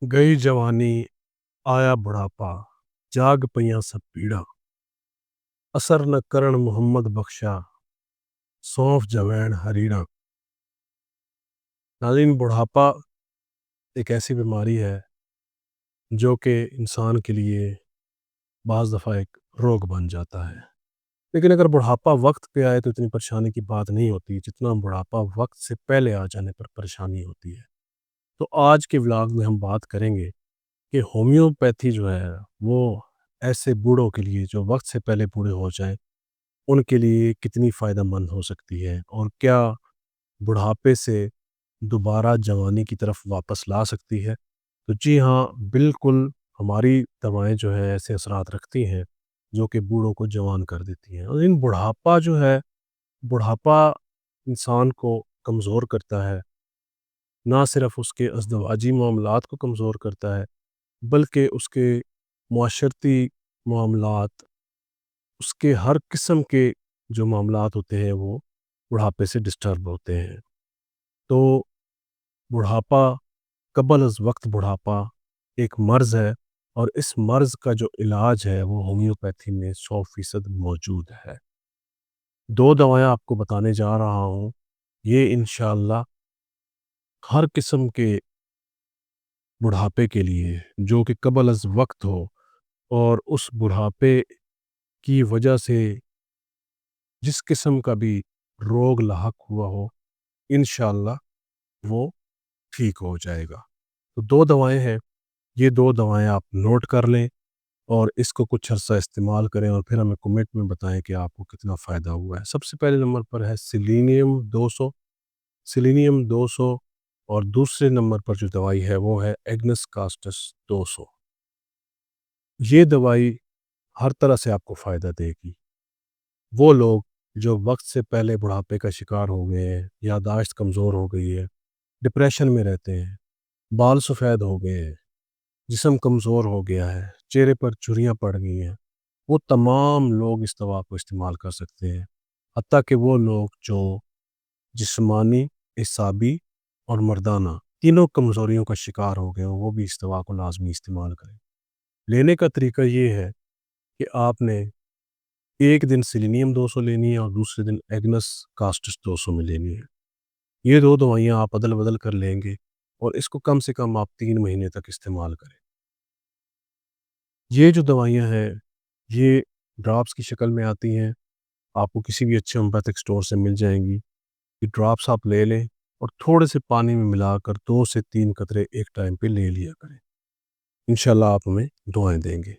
گئی جوانی آیا بڑھاپا جاگ پیاں سب پیڑا اثر نہ کرن محمد بخشا سونف جوین ہریڑا۔ ناظرین، بڑھاپا ایک ایسی بیماری ہے جو کہ انسان کے لیے بعض دفعہ ایک روگ بن جاتا ہے، لیکن اگر بڑھاپا وقت پہ آئے تو اتنی پریشانی کی بات نہیں ہوتی جتنا بڑھاپا وقت سے پہلے آ جانے پر پریشانی ہوتی ہے۔ تو آج کے ولاگ میں ہم بات کریں گے کہ ہومیوپیتھی جو ہے وہ ایسے بوڑھوں کے لیے جو وقت سے پہلے بوڑھے ہو جائیں ان کے لیے کتنی فائدہ مند ہو سکتی ہے، اور کیا بڑھاپے سے دوبارہ جوانی کی طرف واپس لا سکتی ہے۔ تو جی ہاں، بالکل ہماری دوائیں جو ہے ایسے اثرات رکھتی ہیں جو کہ بوڑھوں کو جوان کر دیتی ہیں۔ اور ان بڑھاپا جو ہے، بڑھاپا انسان کو کمزور کرتا ہے، نہ صرف اس کے ازدواجی معاملات کو کمزور کرتا ہے بلکہ اس کے معاشرتی معاملات، اس کے ہر قسم کے جو معاملات ہوتے ہیں وہ بڑھاپے سے ڈسٹرب ہوتے ہیں۔ تو بڑھاپا، قبل از وقت بڑھاپا ایک مرض ہے، اور اس مرض کا جو علاج ہے وہ ہومیوپیتھی میں 100% موجود ہے۔ 2 دوائیں آپ کو بتانے جا رہا ہوں، یہ انشاءاللہ ہر قسم کے بڑھاپے کے لیے جو کہ قبل از وقت ہو اور اس بڑھاپے کی وجہ سے جس قسم کا بھی روگ لاحق ہوا ہو، انشاءاللہ وہ ٹھیک ہو جائے گا۔ تو 2 دوائیں ہیں، یہ 2 دوائیں آپ نوٹ کر لیں اور اس کو کچھ عرصہ استعمال کریں، اور پھر ہمیں کمنٹ میں بتائیں کہ آپ کو کتنا فائدہ ہوا ہے۔ سب سے پہلے نمبر پر ہے سیلینیم 200، سیلینیم 200، اور دوسرے نمبر پر جو دوائی ہے وہ ہے ایگنس کاسٹس 200۔ یہ دوائی ہر طرح سے آپ کو فائدہ دے گی۔ وہ لوگ جو وقت سے پہلے بڑھاپے کا شکار ہو گئے ہیں، یادداشت کمزور ہو گئی ہے، ڈپریشن میں رہتے ہیں، بال سفید ہو گئے ہیں، جسم کمزور ہو گیا ہے، چہرے پر جھریاں پڑ گئی ہیں، وہ تمام لوگ اس دوا کو استعمال کر سکتے ہیں۔ حتیٰ کہ وہ لوگ جو جسمانی، اعصابی اور مردانہ تینوں کمزوریوں کا شکار ہو گئے ہیں، وہ بھی اس دوا کو لازمی استعمال کریں۔ لینے کا طریقہ یہ ہے کہ آپ نے ایک دن سیلینیم 200 لینی ہے اور دوسرے دن ایگنس کاسٹس 200 میں لینی ہے۔ یہ 2 دوائیاں آپ عدل بدل کر لیں گے اور اس کو کم سے کم آپ 3 مہینے تک استعمال کریں۔ یہ جو دوائیاں ہیں یہ ڈراپس کی شکل میں آتی ہیں، آپ کو کسی بھی اچھے ہومیوپیتھک سٹور سے مل جائیں گی۔ یہ ڈراپس آپ لے لیں اور تھوڑے سے پانی میں ملا کر 2 سے 3 قطرے ایک ٹائم پہ لے لیا کریں۔ انشاءاللہ آپ ہمیں دعائیں دیں گے۔